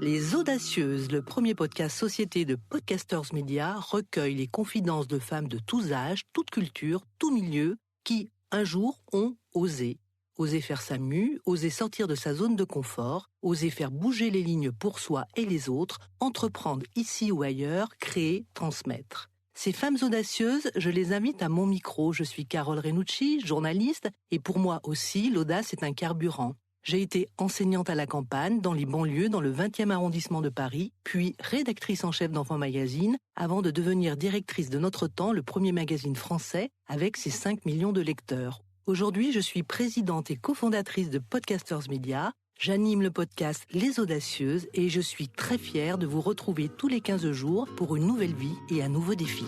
Les Audacieuses, le premier podcast société de Podcasters Media, recueille les confidences de femmes de tous âges, toute culture, tout milieu, qui, un jour, ont osé. Oser faire sa mue, oser sortir de sa zone de confort, oser faire bouger les lignes pour soi et les autres, entreprendre ici ou ailleurs, créer, transmettre. Ces femmes audacieuses, je les invite à mon micro. Je suis Carole Renucci, journaliste, et pour moi aussi, l'audace est un carburant. J'ai été enseignante à la campagne, dans les banlieues, dans le 20e arrondissement de Paris, puis rédactrice en chef d'Enfants Magazine, avant de devenir directrice de Notre Temps, le premier magazine français, avec ses 5 millions de lecteurs. Aujourd'hui, je suis présidente et cofondatrice de Podcasters Media. J'anime le podcast Les Audacieuses et je suis très fière de vous retrouver tous les 15 jours pour une nouvelle vie et un nouveau défi.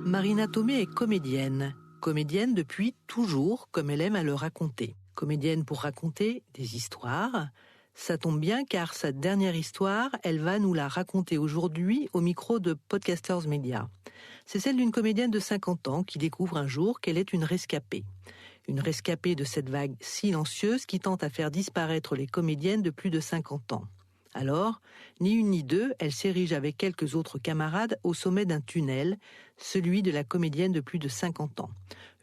Marina Tomei est comédienne. Comédienne depuis toujours, comme elle aime à le raconter. Comédienne pour raconter des histoires. Ça tombe bien car sa dernière histoire, elle va nous la raconter aujourd'hui au micro de Podcasters Media. C'est celle d'une comédienne de 50 ans qui découvre un jour qu'elle est une rescapée. Une rescapée de cette vague silencieuse qui tente à faire disparaître les comédiennes de plus de 50 ans. Alors, ni une ni deux, elle s'érige avec quelques autres camarades au sommet d'un tunnel, celui de la comédienne de plus de 50 ans.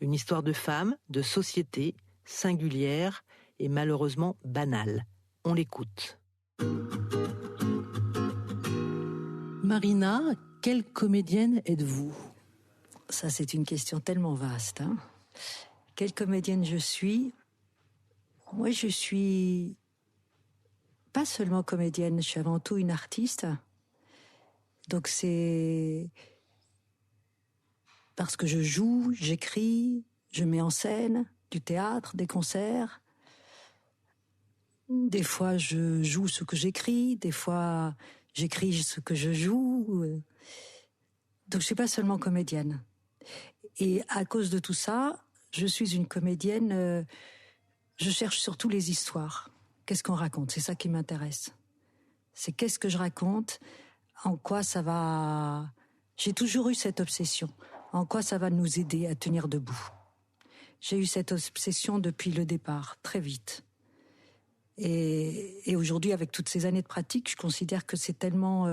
Une histoire de femme, de société, singulière et malheureusement banale. On l'écoute. Marina, quelle comédienne êtes-vous ? Ça, c'est une question tellement vaste. Quelle comédienne je suis ? Moi, je suis pas seulement comédienne, je suis avant tout une artiste. Donc c'est parce que je joue, j'écris, je mets en scène du théâtre, des concerts. Des fois, je joue ce que j'écris, des fois, j'écris ce que je joue. Donc je suis pas seulement comédienne. Et à cause de tout ça, je suis une comédienne, je cherche surtout les histoires. Qu'est-ce qu'on raconte ? C'est ça qui m'intéresse. C'est qu'est-ce que je raconte ? En quoi ça va... J'ai toujours eu cette obsession. En quoi ça va nous aider à tenir debout ? J'ai eu cette obsession depuis le départ, très vite. Et aujourd'hui, avec toutes ces années de pratique, je considère que c'est tellement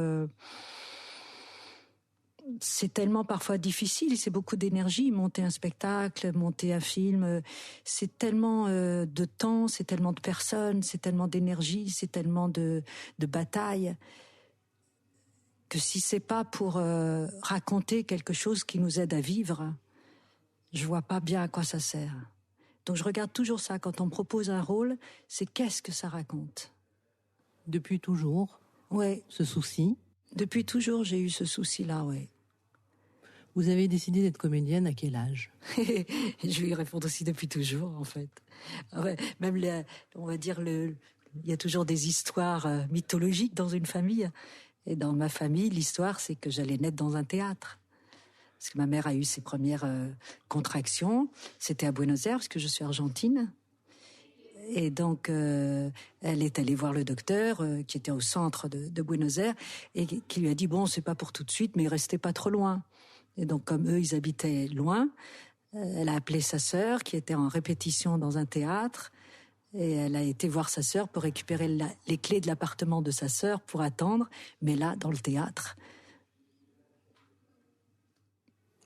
parfois difficile, c'est beaucoup d'énergie, monter un spectacle, monter un film, c'est tellement de temps, c'est tellement de personnes, c'est tellement d'énergie, c'est tellement de batailles, que si c'est pas pour raconter quelque chose qui nous aide à vivre, je vois pas bien à quoi ça sert. Donc je regarde toujours ça, quand on me propose un rôle, c'est qu'est-ce que ça raconte ? Depuis toujours ? Ouais. Ce souci ? Depuis toujours, j'ai eu ce souci-là, ouais. Vous avez décidé d'être comédienne à quel âge ? Je vais y répondre aussi depuis toujours, en fait. Ouais, même, on va dire, il y a toujours des histoires mythologiques dans une famille. Et dans ma famille, l'histoire, c'est que j'allais naître dans un théâtre. Parce que ma mère a eu ses premières contractions. C'était à Buenos Aires, parce que je suis argentine. Et donc, elle est allée voir le docteur, qui était au centre de Buenos Aires, et qui lui a dit, bon, c'est pas pour tout de suite, mais restez pas trop loin. Et donc, comme eux, ils habitaient loin, elle a appelé sa sœur, qui était en répétition dans un théâtre, et elle a été voir sa sœur pour récupérer les clés de l'appartement de sa sœur pour attendre, mais là, dans le théâtre.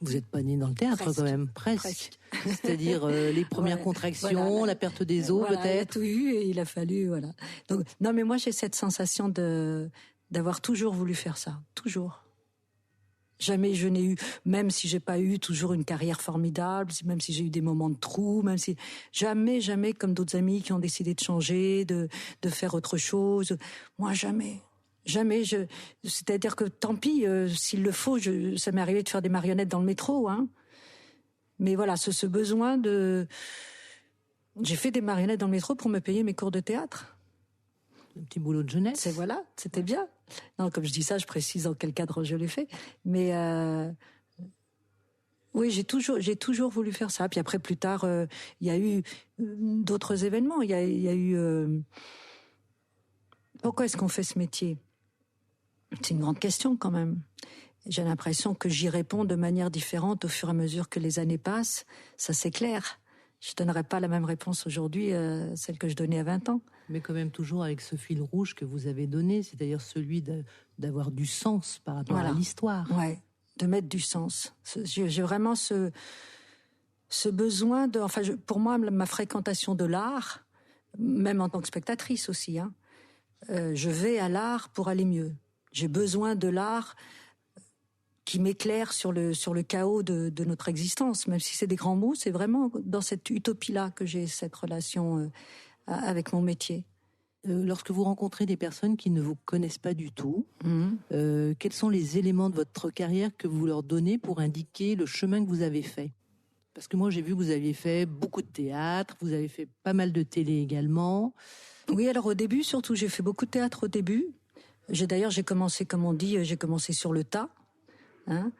Vous n'êtes pas née dans le théâtre, presque, quand même, presque. C'est-à-dire les premières contractions, voilà, la perte des os, voilà, peut-être. Il a tout eu et il a fallu, voilà. Donc, non, mais moi, j'ai cette sensation d'avoir toujours voulu faire ça, toujours. Jamais je n'ai eu, même si j'ai pas eu toujours une carrière formidable, même si j'ai eu des moments de trou, même si jamais, comme d'autres amis qui ont décidé de changer, de faire autre chose. Moi, jamais. C'est-à-dire que tant pis, s'il le faut, ça m'est arrivé de faire des marionnettes dans le métro, hein. Mais voilà, ce besoin j'ai fait des marionnettes dans le métro pour me payer mes cours de théâtre. Un petit boulot de jeunesse. Voilà, c'était bien. Non, comme je dis ça, je précise dans quel cadre je l'ai fait. Mais oui, j'ai toujours voulu faire ça. Puis après, plus tard, il y a eu d'autres événements. Il y a eu. Pourquoi est-ce qu'on fait ce métier ? C'est une grande question quand même. J'ai l'impression que j'y réponds de manière différente au fur et à mesure que les années passent. Ça, c'est clair. Je donnerai pas la même réponse aujourd'hui, celle que je donnais à 20 ans. Mais quand même toujours avec ce fil rouge que vous avez donné, c'est-à-dire celui d'avoir du sens par rapport à l'histoire. Ouais, de mettre du sens. J'ai vraiment ce besoin de... Enfin, pour moi, ma fréquentation de l'art, même en tant que spectatrice aussi, hein, je vais à l'art pour aller mieux. J'ai besoin de l'art qui m'éclaire sur le chaos de notre existence. Même si c'est des grands mots, c'est vraiment dans cette utopie-là que j'ai cette relation avec mon métier. Lorsque vous rencontrez des personnes qui ne vous connaissent pas du tout, quels sont les éléments de votre carrière que vous leur donnez pour indiquer le chemin que vous avez fait ? Parce que moi, j'ai vu que vous aviez fait beaucoup de théâtre, vous avez fait pas mal de télé également. Oui, alors au début, surtout, j'ai fait beaucoup de théâtre au début. J'ai commencé, comme on dit, j'ai commencé sur le tas. Hein.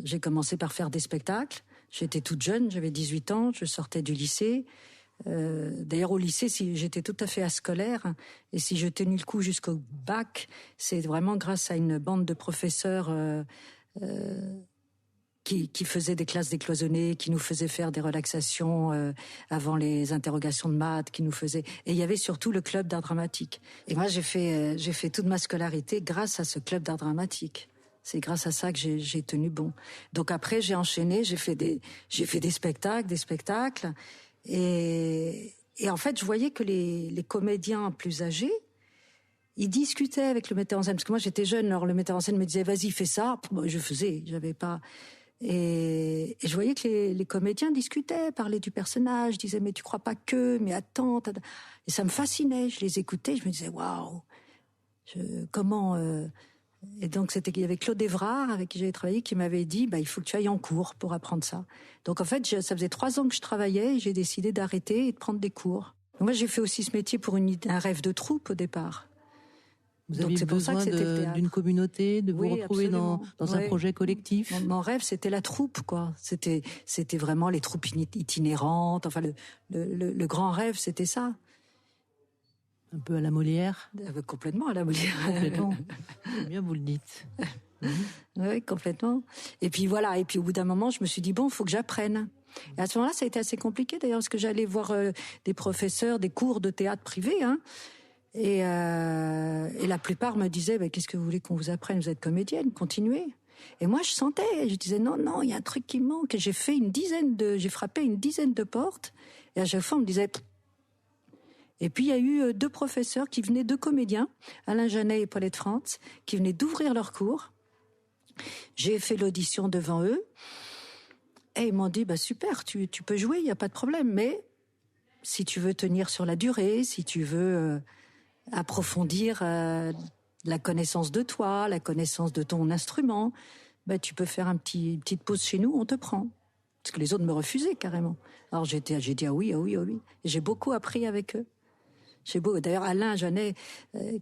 J'ai commencé par faire des spectacles. J'étais toute jeune, j'avais 18 ans, je sortais du lycée. D'ailleurs, au lycée, j'étais tout à fait ascolaire. Et si je tenais le coup jusqu'au bac, c'est vraiment grâce à une bande de professeurs qui faisaient des classes décloisonnées, qui nous faisaient faire des relaxations avant les interrogations de maths, qui nous faisaient... Et il y avait surtout le club d'art dramatique. Et moi, j'ai fait toute ma scolarité grâce à ce club d'art dramatique. C'est grâce à ça que j'ai tenu bon. Donc après, j'ai enchaîné, j'ai fait des spectacles. Et en fait, je voyais que les comédiens plus âgés, ils discutaient avec le metteur en scène. Parce que moi, j'étais jeune, alors le metteur en scène me disait « Vas-y, fais ça ». Bon, je faisais, j'avais pas... Et je voyais que les comédiens discutaient, parlaient du personnage, disaient mais tu crois pas que, mais attends, et ça me fascinait. Je les écoutais, je me disais waouh, comment. Et donc il y avait Claude Évrard avec qui j'avais travaillé qui m'avait dit il faut que tu ailles en cours pour apprendre ça. Donc en fait ça faisait 3 ans que je travaillais et j'ai décidé d'arrêter et de prendre des cours. Donc, moi j'ai fait aussi ce métier pour un rêve de troupe au départ. Vous aviez besoin d'une communauté, de vous retrouver dans un projet collectif. Mon rêve, c'était la troupe, quoi. C'était vraiment les troupes itinérantes. Enfin, le grand rêve, c'était ça. Un peu à la Molière. Complètement à la Molière. Complètement. Bien, vous le dites. Oui, complètement. Et puis voilà. Et puis au bout d'un moment, je me suis dit il faut que j'apprenne. Et à ce moment-là, ça a été assez compliqué d'ailleurs, parce que j'allais voir des professeurs, des cours de théâtre privés, hein. Et la plupart me disaient qu'est-ce que vous voulez qu'on vous apprenne, vous êtes comédienne, continuez. Et moi je sentais, je disais non, il y a un truc qui manque. Et j'ai frappé une dizaine de portes et à chaque fois on me disait. Et puis il y a eu 2 professeurs qui venaient, 2 comédiens, Alain Janet et Paulette France, qui venaient d'ouvrir leur cours. J'ai fait l'audition devant eux et ils m'ont dit super, tu peux jouer, il y a pas de problème, mais si tu veux tenir sur la durée, si tu veux approfondir la connaissance de toi, la connaissance de ton instrument, tu peux faire une petite pause chez nous, on te prend. Parce que les autres me refusaient carrément. Alors j'ai dit ah oui. Et j'ai beaucoup appris avec eux. D'ailleurs Alain Janet,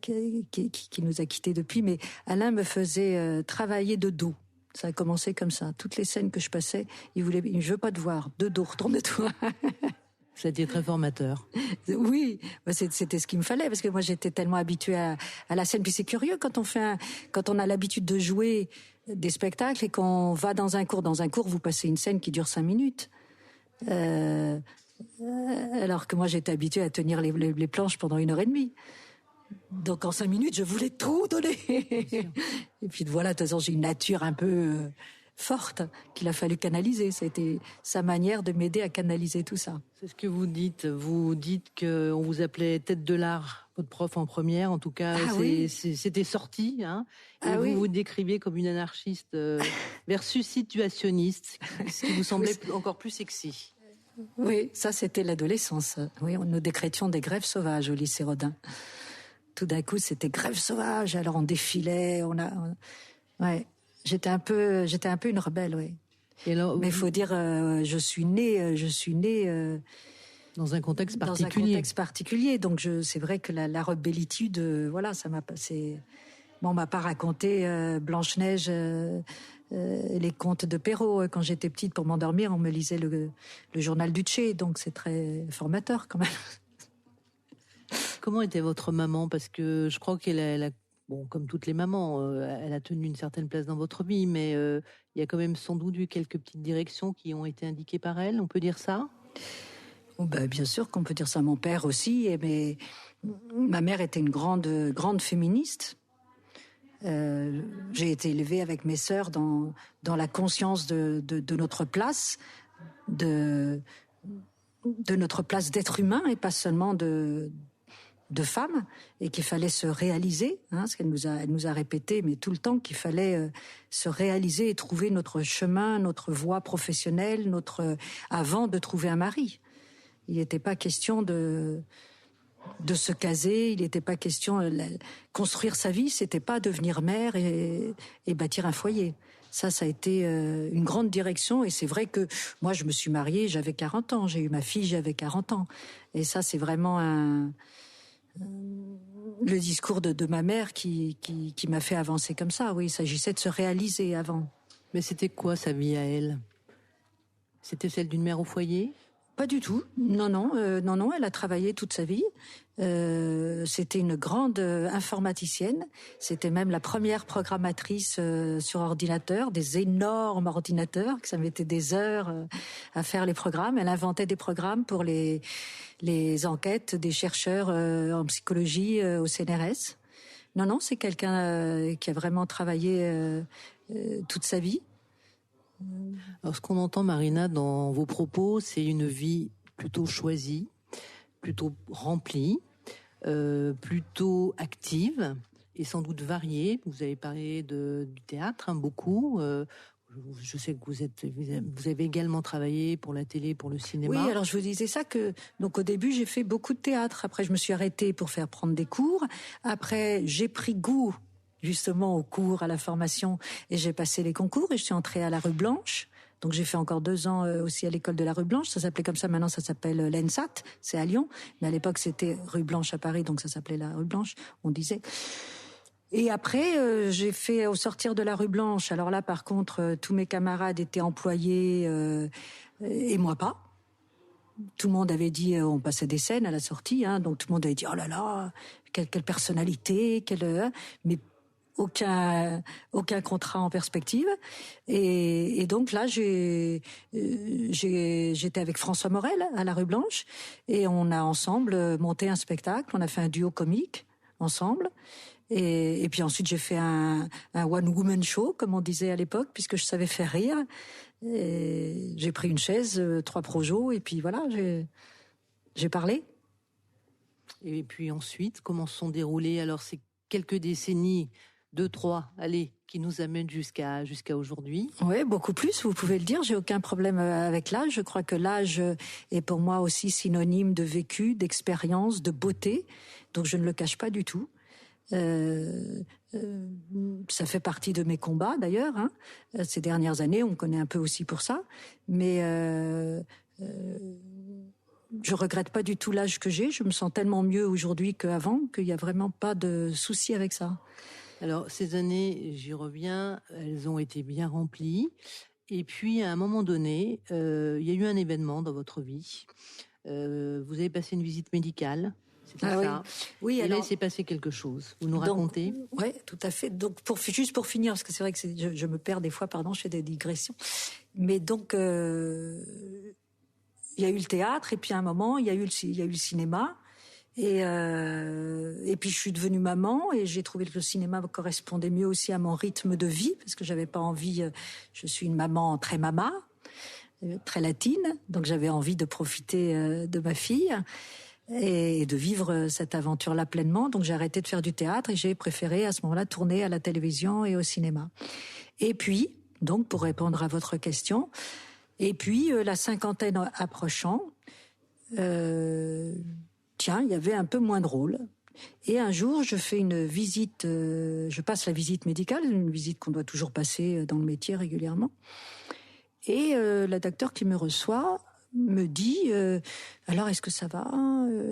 qui nous a quittés depuis, mais Alain me faisait travailler de dos. Ça a commencé comme ça. Toutes les scènes que je passais, je veux pas te voir, de dos, retourne-toi. C'était très formateur. Oui, c'était ce qu'il me fallait parce que moi j'étais tellement habituée à la scène. Puis c'est curieux quand on a l'habitude de jouer des spectacles et qu'on va dans un cours. Dans un cours, vous passez une scène qui dure 5 minutes. Alors que moi j'étais habituée à tenir les planches pendant 1h30. Donc en 5 minutes, je voulais tout donner. Et puis voilà, de toute façon j'ai une nature un peu forte qu'il a fallu canaliser. Ça a été sa manière de m'aider à canaliser tout ça. C'est ce que vous dites. Vous dites qu'on vous appelait tête de l'art, votre prof en première. En tout cas, c'était sorti. Hein, et vous vous décriviez comme une anarchiste versus situationniste, ce qui vous semblait encore plus sexy. Oui, ça c'était l'adolescence. Oui, nous décrétions des grèves sauvages au lycée Rodin. Tout d'un coup, c'était grève sauvage. Alors on défilait, ouais. J'étais un peu une rebelle, oui. Mais il faut dire, je suis née dans un contexte particulier. Dans un contexte particulier, donc c'est vrai que la rebellitude, ça m'a passé. Bon, on m'a pas raconté Blanche-Neige, les contes de Perrault. Quand j'étais petite, pour m'endormir, on me lisait le journal du Tché, donc c'est très formateur quand même. Comment était votre maman ? Parce que je crois qu'elle a bon, comme toutes les mamans, elle a tenu une certaine place dans votre vie, mais il y a quand même sans doute eu quelques petites directions qui ont été indiquées par elle, on peut dire ça ? Oh ben, bien sûr qu'on peut dire ça. Mon père aussi, mais ma mère était une grande féministe. J'ai été élevée avec mes sœurs dans la conscience de notre place, de notre place d'être humain et pas seulement de femme, et qu'il fallait se réaliser, ce qu'elle nous a répété, mais tout le temps, qu'il fallait se réaliser et trouver notre chemin, notre voie professionnelle, avant de trouver un mari. Il n'était pas question de se caser, il n'était pas question construire sa vie, c'était pas devenir mère et bâtir un foyer. Ça a été une grande direction, et c'est vrai que moi je me suis mariée, j'avais 40 ans, j'ai eu ma fille, j'avais 40 ans, et ça c'est vraiment le discours de ma mère qui m'a fait avancer comme ça. Oui, il s'agissait de se réaliser avant. Mais c'était quoi sa vie à elle? C'était celle d'une mère au foyer? Pas du tout. Non, elle a travaillé toute sa vie. C'était une grande informaticienne. C'était même la première programmatrice sur ordinateur, des énormes ordinateurs, que ça mettait des heures à faire les programmes. Elle inventait des programmes pour les enquêtes des chercheurs en psychologie au CNRS. Non, c'est quelqu'un qui a vraiment travaillé toute sa vie. Alors, ce qu'on entend, Marina, dans vos propos, c'est une vie plutôt choisie, plutôt remplie, plutôt active et sans doute variée. Vous avez parlé du théâtre, beaucoup. Je sais que vous avez également travaillé pour la télé, pour le cinéma. Oui, alors je vous disais ça donc au début j'ai fait beaucoup de théâtre. Après je me suis arrêtée pour faire prendre des cours. Après j'ai pris goût justement aux cours, à la formation, et j'ai passé les concours et je suis entrée à la Rue Blanche. Donc j'ai fait encore 2 ans aussi à l'école de la Rue Blanche. Ça s'appelait comme ça, maintenant ça s'appelle l'ENSAT, c'est à Lyon. Mais à l'époque c'était Rue Blanche à Paris, donc ça s'appelait la Rue Blanche, on disait. Et après, j'ai fait au sortir de la Rue Blanche. Alors là, par contre, tous mes camarades étaient employés et moi pas. Tout le monde avait dit, on passait des scènes à la sortie, donc tout le monde avait dit, oh là là, quelle personnalité, mais aucun contrat en perspective. Et donc là, j'étais avec François Morel à la Rue Blanche, et on a ensemble monté un spectacle. On a fait un duo comique ensemble. Et puis ensuite, j'ai fait un one-woman show, comme on disait à l'époque, puisque je savais faire rire. Et j'ai pris une chaise, 3 projos, et puis voilà, j'ai parlé. Et puis ensuite, comment se sont déroulées alors ces quelques décennies, 2, 3, allez, qui nous amènent jusqu'à aujourd'hui? Oui, beaucoup plus, vous pouvez le dire. J'ai aucun problème avec l'âge. Je crois que l'âge est pour moi aussi synonyme de vécu, d'expérience, de beauté. Donc je ne le cache pas du tout. Ça fait partie de mes combats d'ailleurs. Ces dernières années, on me connaît un peu aussi pour ça. Mais je regrette pas du tout l'âge que j'ai. Je me sens tellement mieux aujourd'hui qu'avant qu'il n'y a vraiment pas de souci avec ça. Alors, ces années, j'y reviens, elles ont été bien remplies. Et puis, à un moment donné, il y a eu un événement dans votre vie. Vous avez passé une visite médicale. C'était ça. Oui, et alors, là, il s'est passé quelque chose. Vous nous racontez? Oui, tout à fait. Donc, juste pour finir, parce que c'est vrai que je me perds des fois, pardon, je fais des digressions. Mais donc, il y a eu le théâtre, et puis à un moment, il y a eu le cinéma. Et puis je suis devenue maman, et j'ai trouvé que le cinéma correspondait mieux aussi à mon rythme de vie, parce que j'avais pas envie. Je suis une maman très mama, très latine, donc j'avais envie de profiter de ma fille et de vivre cette aventure-là pleinement. Donc j'ai arrêté de faire du théâtre et j'ai préféré à ce moment-là tourner à la télévision et au cinéma. Et puis, donc pour répondre à votre question, et puis la cinquantaine approchant. Tiens, il y avait un peu moins de rôle. Et un jour, je fais une visite, je passe la visite médicale, une visite qu'on doit toujours passer dans le métier régulièrement. Et la docteure qui me reçoit me dit alors est-ce que ça va,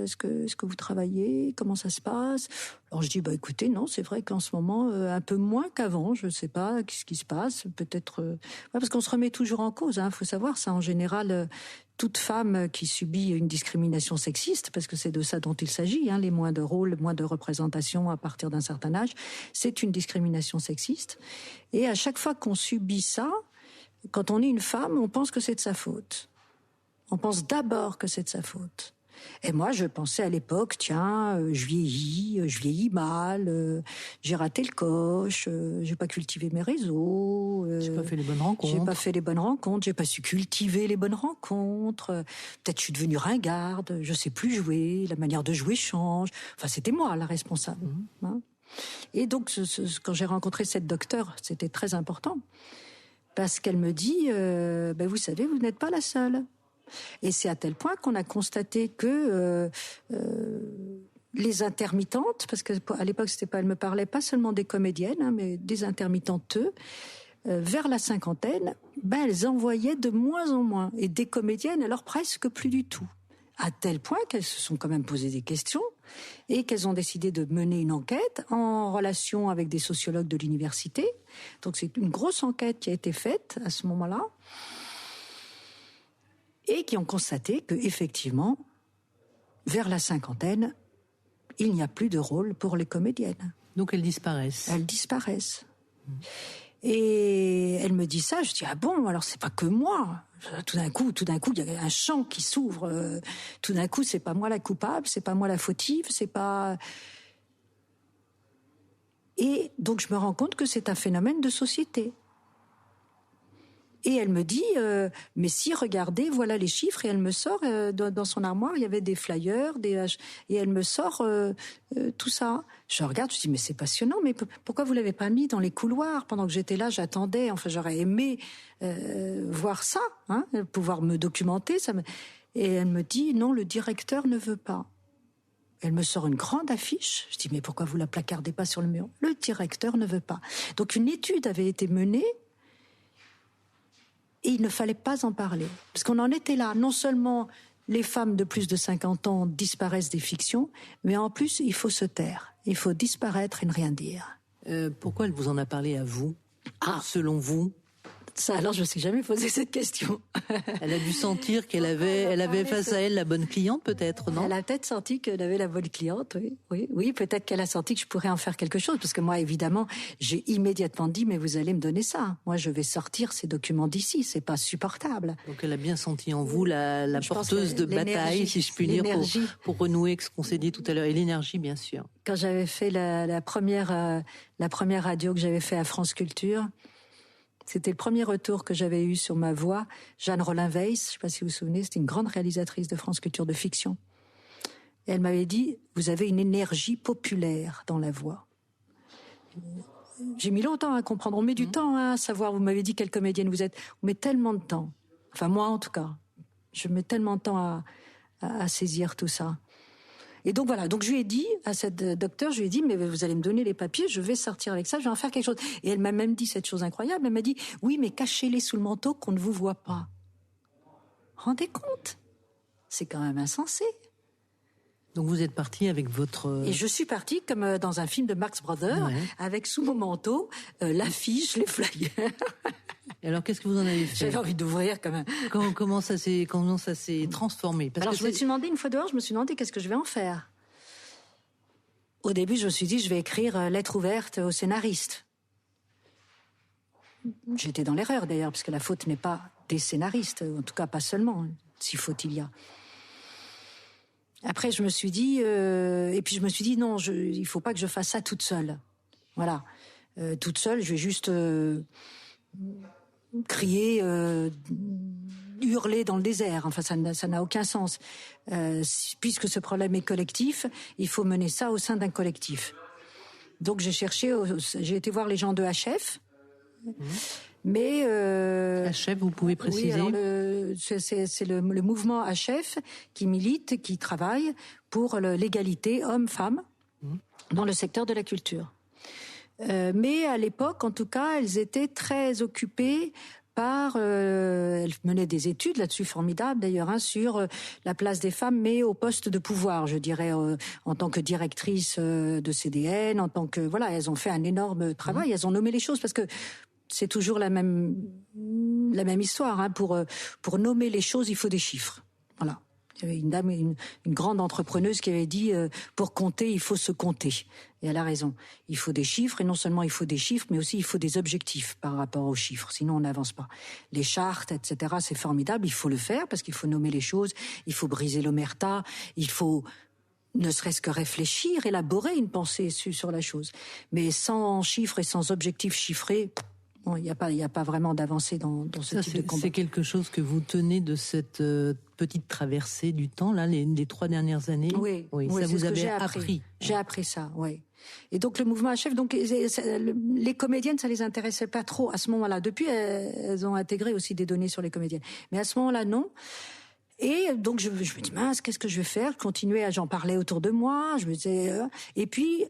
est-ce que vous travaillez, comment ça se passe? Alors je dis écoutez, non, c'est vrai qu'en ce moment un peu moins qu'avant, je sais pas ce qui se passe, peut-être parce qu'on se remet toujours en cause, faut savoir ça en général. Toute femme qui subit une discrimination sexiste, parce que c'est de ça dont il s'agit, les moins de rôles, moins de représentation à partir d'un certain âge, c'est une discrimination sexiste. Et à chaque fois qu'on subit ça, quand on est une femme, on pense que c'est de sa faute. On pense d'abord que c'est de sa faute. Et moi, je pensais à l'époque, tiens, je vieillis mal, j'ai raté le coche, j'ai pas cultivé mes réseaux. J'ai pas fait les bonnes rencontres. J'ai pas su cultiver les bonnes rencontres. Peut-être je suis devenue ringarde, je sais plus jouer, la manière de jouer change. Enfin, c'était moi la responsable. Hein. Et donc, quand j'ai rencontré cette docteure, c'était très important. Parce qu'elle me dit, vous savez, vous n'êtes pas la seule. Et c'est à tel point qu'on a constaté que les intermittentes, parce qu'à l'époque elle me parlait pas seulement des comédiennes, mais des intermittentes, vers la cinquantaine, elles envoyaient de moins en moins, et des comédiennes alors presque plus du tout. À tel point qu'elles se sont quand même posé des questions et qu'elles ont décidé de mener une enquête en relation avec des sociologues de l'université. Donc c'est une grosse enquête qui a été faite à ce moment-là. Et qui ont constaté qu'effectivement, vers la cinquantaine, il n'y a plus de rôle pour les comédiennes. Donc elles disparaissent. Elles disparaissent. Et elle me dit ça, je dis ah bon, alors c'est pas que moi. Tout d'un coup, il y a un champ qui s'ouvre. Tout d'un coup, c'est pas moi la coupable, c'est pas moi la fautive, c'est pas. Et donc je me rends compte que c'est un phénomène de société. Et elle me dit, mais si, regardez, voilà les chiffres. Et elle me sort, dans son armoire, il y avait des flyers, et elle me sort tout ça. Je regarde, je dis, mais c'est passionnant, mais pourquoi vous l'avez pas mis dans les couloirs? Pendant que j'étais là, j'attendais, enfin j'aurais aimé voir ça, hein, pouvoir me documenter. Et elle me dit, non, le directeur ne veut pas. Elle me sort une grande affiche. Je dis, mais pourquoi vous la placardez pas sur le mur? Le directeur ne veut pas. Donc une étude avait été menée, et il ne fallait pas en parler. Parce qu'on en était là. Non seulement les femmes de plus de 50 ans disparaissent des fictions, mais en plus, il faut se taire. Il faut disparaître et ne rien dire. Pourquoi elle vous en a parlé à vous? Selon vous? Ça, alors, je ne me suis jamais posé cette question. Elle a dû sentir qu'elle avait face à elle la bonne cliente, peut-être, non? Elle a peut-être senti qu'elle avait la bonne cliente, oui. Peut-être qu'elle a senti que je pourrais en faire quelque chose. Parce que moi, évidemment, j'ai immédiatement dit, mais vous allez me donner ça. Moi, je vais sortir ces documents d'ici. C'est pas supportable. Donc, elle a bien senti en vous la porteuse de bataille, si je puis dire, pour renouer avec ce qu'on s'est dit tout à l'heure. Et l'énergie, bien sûr. Quand j'avais fait la première radio que j'avais fait à France Culture, c'était le premier retour que j'avais eu sur ma voix. Jeanne Rollin-Weiss, je ne sais pas si vous vous souvenez, c'était une grande réalisatrice de France Culture de fiction. Et elle m'avait dit, vous avez une énergie populaire dans la voix. J'ai mis longtemps à comprendre. On met du temps à savoir, vous m'avez dit quelle comédienne vous êtes. On met tellement de temps. Enfin, moi en tout cas. Je mets tellement de temps à saisir tout ça. Et donc voilà, donc je lui ai dit à cette docteure, je lui ai dit, mais vous allez me donner les papiers, je vais sortir avec ça, je vais en faire quelque chose. Et elle m'a même dit cette chose incroyable, elle m'a dit, oui, mais cachez-les sous le manteau qu'on ne vous voit pas. Rendez compte? C'est quand même insensé. Donc vous êtes partie avec votre... Et je suis partie comme dans un film de Marx Brothers, avec sous mon manteau l'affiche, les flyers. Et alors qu'est-ce que vous en avez fait? J'avais envie d'ouvrir quand même. Comment ça s'est transformé? Alors je me suis demandé, une fois dehors, qu'est-ce que je vais en faire? Au début, je me suis dit, je vais écrire lettre ouverte au scénariste. J'étais dans l'erreur d'ailleurs, parce que la faute n'est pas des scénaristes, en tout cas pas seulement, si faute il y a. Après, je me suis dit, non, il faut pas que je fasse ça toute seule. Voilà, toute seule, je vais juste crier, hurler dans le désert. Enfin, ça n'a aucun sens. Puisque ce problème est collectif, il faut mener ça au sein d'un collectif. Donc, j'ai été voir les gens de HF. Mais HF, vous pouvez préciser? Oui, alors c'est le mouvement HF qui milite, qui travaille pour l'égalité homme-femme dans le secteur de la culture. Mais à l'époque, en tout cas, elles étaient très occupées par... elles menaient des études là-dessus, formidables d'ailleurs, sur la place des femmes, mais au poste de pouvoir, je dirais, en tant que directrice de CDN, en tant que... Voilà, elles ont fait un énorme travail, elles ont nommé les choses, parce que c'est toujours la même histoire. Pour nommer les choses, il faut des chiffres. Voilà. Il y avait une dame, une grande entrepreneuse qui avait dit pour compter, il faut se compter. Et elle a raison. Il faut des chiffres, et non seulement il faut des chiffres, mais aussi il faut des objectifs par rapport aux chiffres. Sinon, on n'avance pas. Les chartes, etc., c'est formidable. Il faut le faire parce qu'il faut nommer les choses. Il faut briser l'omerta. Il faut ne serait-ce que réfléchir, élaborer une pensée sur la chose. Mais sans chiffres et sans objectifs chiffrés, bon, il n'y a pas vraiment d'avancée dans ce type de combat. C'est quelque chose que vous tenez de cette petite traversée du temps, là, les 3 dernières années. Oui, ça vous avez appris. J'ai appris ça, oui. Et donc le mouvement HF, donc les comédiennes, ça les intéressait pas trop à ce moment-là. Depuis, elles ont intégré aussi des données sur les comédiennes, mais à ce moment-là, non. Et donc je me dis mince, qu'est-ce que je vais faire? Je continuais, j'en parlais autour de moi. Je me disais, et puis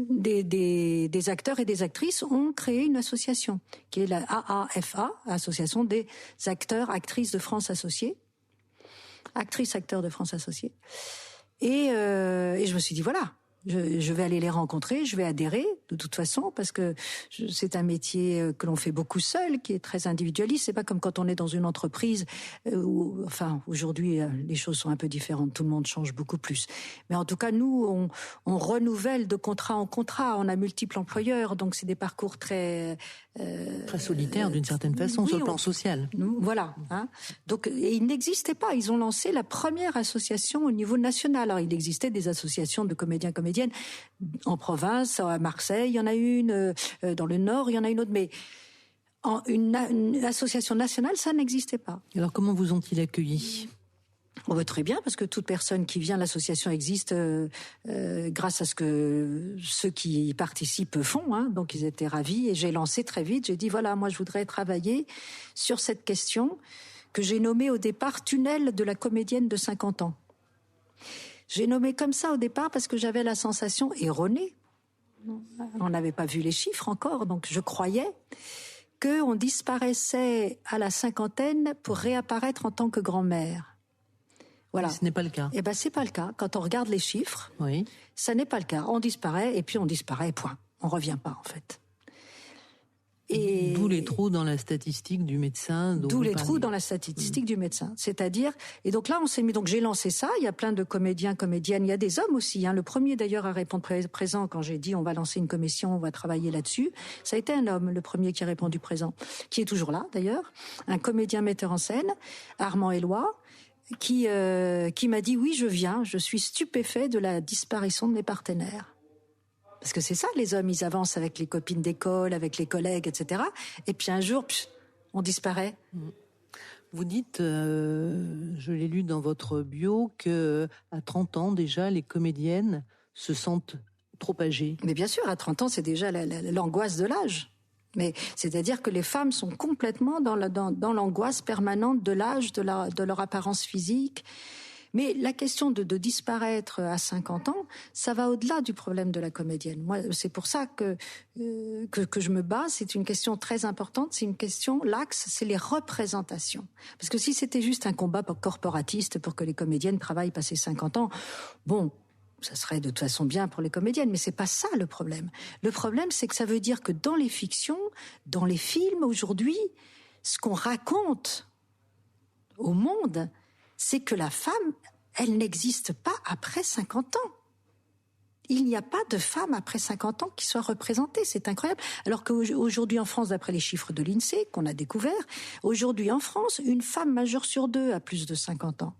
des acteurs et des actrices ont créé une association qui est la AAFA, Association des acteurs actrices de France associés, acteurs de France associés. Et je me suis dit voilà. Je vais aller les rencontrer, je vais adhérer de toute façon parce que c'est un métier que l'on fait beaucoup seul, qui est très individualiste. C'est pas comme quand on est dans une entreprise où, enfin, aujourd'hui les choses sont un peu différentes. Tout le monde change beaucoup plus. Mais en tout cas, nous, on renouvelle de contrat en contrat. On a multiples employeurs, donc c'est des parcours très solitaires d'une certaine façon, oui, sur le plan social. Voilà. Hein. Donc, et ils n'existaient pas. Ils ont lancé la première association au niveau national. Alors, il existait des associations de comédiens-comédiennes en province, à Marseille, il y en a une, dans le Nord, il y en a une autre, mais une association nationale, ça n'existait pas. Alors comment vous ont-ils accueillis ? On veut très bien, parce que toute personne qui vient, l'association existe grâce à ce que ceux qui y participent font, hein, donc ils étaient ravis, et j'ai lancé très vite, j'ai dit voilà, moi je voudrais travailler sur cette question que j'ai nommée au départ tunnel de la comédienne de 50 ans. J'ai nommé comme ça au départ parce que j'avais la sensation erronée. On n'avait pas vu les chiffres encore, donc je croyais qu'on disparaissait à la cinquantaine pour réapparaître en tant que grand-mère. Voilà. Mais ce n'est pas le cas. Eh ben, c'est pas le cas. Quand on regarde les chiffres, oui. Ça n'est pas le cas. On disparaît et puis on disparaît, point. On revient pas, en fait. Et d'où les trous dans la statistique du médecin. D'où les trous dans la statistique du médecin. C'est-à-dire, et donc là, on s'est mis, donc j'ai lancé ça, il y a plein de comédiens, comédiennes, il y a des hommes aussi, hein. Le premier d'ailleurs à répondre présent quand j'ai dit on va lancer une commission, on va travailler là-dessus, ça a été un homme, le premier qui a répondu présent, qui est toujours là d'ailleurs, un comédien metteur en scène, Armand Éloi, qui m'a dit oui, je viens, je suis stupéfait de la disparition de mes partenaires. Parce que c'est ça, les hommes, ils avancent avec les copines d'école, avec les collègues, etc. Et puis un jour, on disparaît. Vous dites, je l'ai lu dans votre bio, que à 30 ans déjà, les comédiennes se sentent trop âgées. Mais bien sûr, à 30 ans, c'est déjà l'angoisse de l'âge. Mais c'est-à-dire que les femmes sont complètement dans l'angoisse permanente de l'âge, de leur apparence physique. Mais la question de disparaître à 50 ans, ça va au-delà du problème de la comédienne. Moi, c'est pour ça que je me bats. C'est une question très importante. C'est une question, l'axe, c'est les représentations. Parce que si c'était juste un combat corporatiste pour que les comédiennes travaillent passé 50 ans, bon, ça serait de toute façon bien pour les comédiennes, mais c'est pas ça le problème. Le problème, c'est que ça veut dire que dans les fictions, dans les films aujourd'hui, ce qu'on raconte au monde, c'est que la femme, elle n'existe pas après 50 ans. Il n'y a pas de femme après 50 ans qui soit représentée. C'est incroyable. Alors qu'aujourd'hui en France, d'après les chiffres de l'INSEE qu'on a découvert, aujourd'hui en France, une femme majeure sur 2 a plus de 50 ans.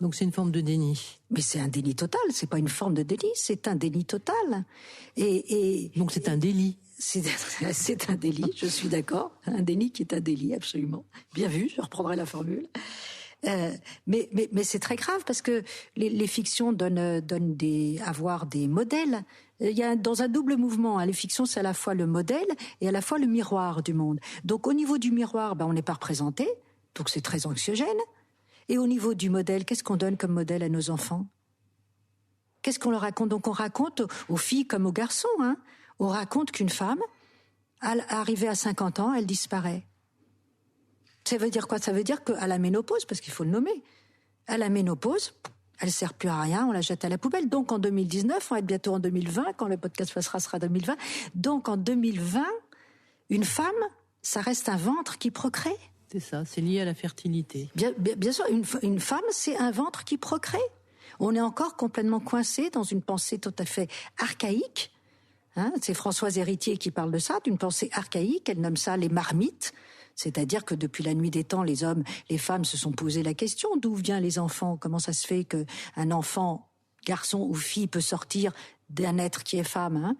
Donc c'est une forme de déni. Mais c'est un déni total. C'est pas une forme de déni, c'est un déni total. Donc c'est un délit. C'est un délit, je suis d'accord. Un déni qui est un délit, absolument. Bien vu, je reprendrai la formule. Mais c'est très grave parce que les fictions donnent avoir des modèles. Il y a dans un double mouvement, hein, les fictions c'est à la fois le modèle et à la fois le miroir du monde. Donc au niveau du miroir, on n'est pas représenté, donc c'est très anxiogène. Et au niveau du modèle, qu'est-ce qu'on donne comme modèle à nos enfants? Qu'est-ce qu'on leur raconte? Donc on raconte aux filles comme aux garçons, hein, on raconte qu'une femme, arrivée à 50 ans, elle disparaît. Ça veut dire quoi? Ça veut dire qu'à la ménopause, parce qu'il faut le nommer, à la ménopause, elle sert plus à rien, on la jette à la poubelle. Donc en 2019, on va être bientôt en 2020, quand le podcast sera 2020. Donc en 2020, une femme, ça reste un ventre qui procrée. C'est ça, c'est lié à la fertilité. Bien sûr, une femme, c'est un ventre qui procrée. On est encore complètement coincé dans une pensée tout à fait archaïque. C'est Françoise Héritier qui parle de ça, d'une pensée archaïque. Elle nomme ça les marmites. C'est-à-dire que depuis la nuit des temps, les femmes se sont posé la question d'où viennent les enfants. Comment ça se fait qu'un enfant, garçon ou fille, peut sortir d'un être qui est femme,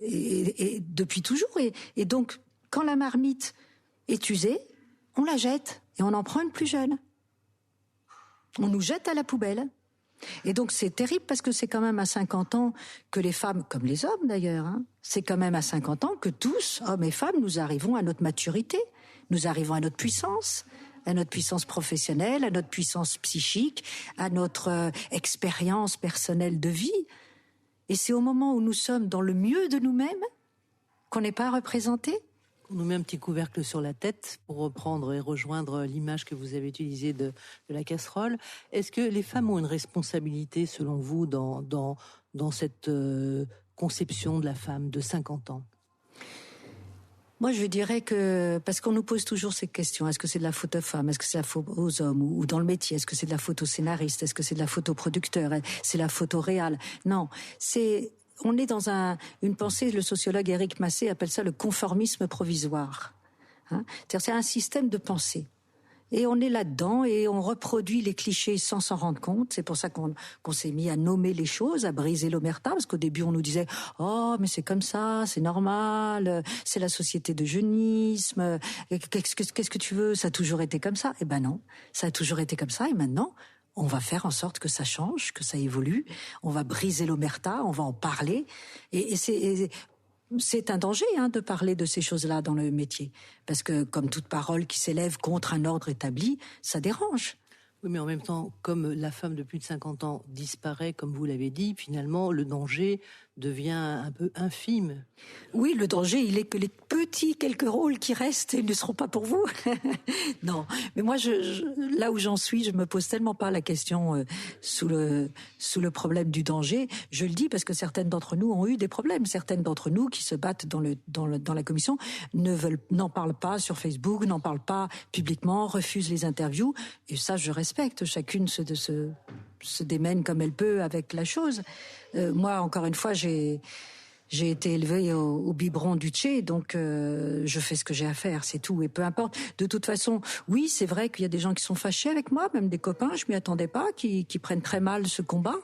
et depuis toujours. Et donc, quand la marmite est usée, on la jette et on en prend une plus jeune. On nous jette à la poubelle. Et donc c'est terrible parce que c'est quand même à 50 ans que les femmes, comme les hommes d'ailleurs, c'est quand même à 50 ans que tous, hommes et femmes, nous arrivons à notre maturité, nous arrivons à notre puissance professionnelle, à notre puissance psychique, à notre expérience personnelle de vie. Et c'est au moment où nous sommes dans le mieux de nous-mêmes qu'on n'est pas représentés. On nous met un petit couvercle sur la tête pour reprendre et rejoindre l'image que vous avez utilisée de la casserole. Est-ce que les femmes ont une responsabilité, selon vous, dans cette conception de la femme de 50 ans ? Moi, je dirais que, parce qu'on nous pose toujours ces questions, est-ce que c'est de la faute aux femmes, est-ce que c'est la faute aux hommes, ou dans le métier, est-ce que c'est de la faute aux scénaristes, est-ce que c'est de la faute aux producteurs, c'est la faute au réal ? Non, on est dans une pensée, le sociologue Éric Masset appelle ça le conformisme provisoire. C'est-à-dire, c'est un système de pensée. Et on est là-dedans et on reproduit les clichés sans s'en rendre compte. C'est pour ça qu'on s'est mis à nommer les choses, à briser l'omerta, parce qu'au début on nous disait « Oh, mais c'est comme ça, c'est normal, c'est la société de jeunisme, qu'est-ce que tu veux, ça a toujours été comme ça ?» Eh ben non, ça a toujours été comme ça et maintenant, on va faire en sorte que ça change, que ça évolue. On va briser l'omerta, on va en parler. Et c'est un danger de parler de ces choses-là dans le métier. Parce que comme toute parole qui s'élève contre un ordre établi, ça dérange. Oui, mais en même temps, comme la femme de plus de 50 ans disparaît, comme vous l'avez dit, finalement, le danger devient un peu infime. Oui, le danger, il est que les petits quelques rôles qui restent, ils ne seront pas pour vous. Non, mais moi, là où j'en suis, je me pose tellement pas la question sous le problème du danger. Je le dis parce que certaines d'entre nous ont eu des problèmes. Certaines d'entre nous qui se battent dans la commission n'en parlent pas sur Facebook, n'en parlent pas publiquement, refusent les interviews. Et ça, je respecte. Chacune se démène comme elle peut avec la chose. Moi, encore une fois, j'ai été élevée au biberon du Tché, donc je fais ce que j'ai à faire, c'est tout, et peu importe. De toute façon, oui, c'est vrai qu'il y a des gens qui sont fâchés avec moi, même des copains, je m'y attendais pas, qui prennent très mal ce combat.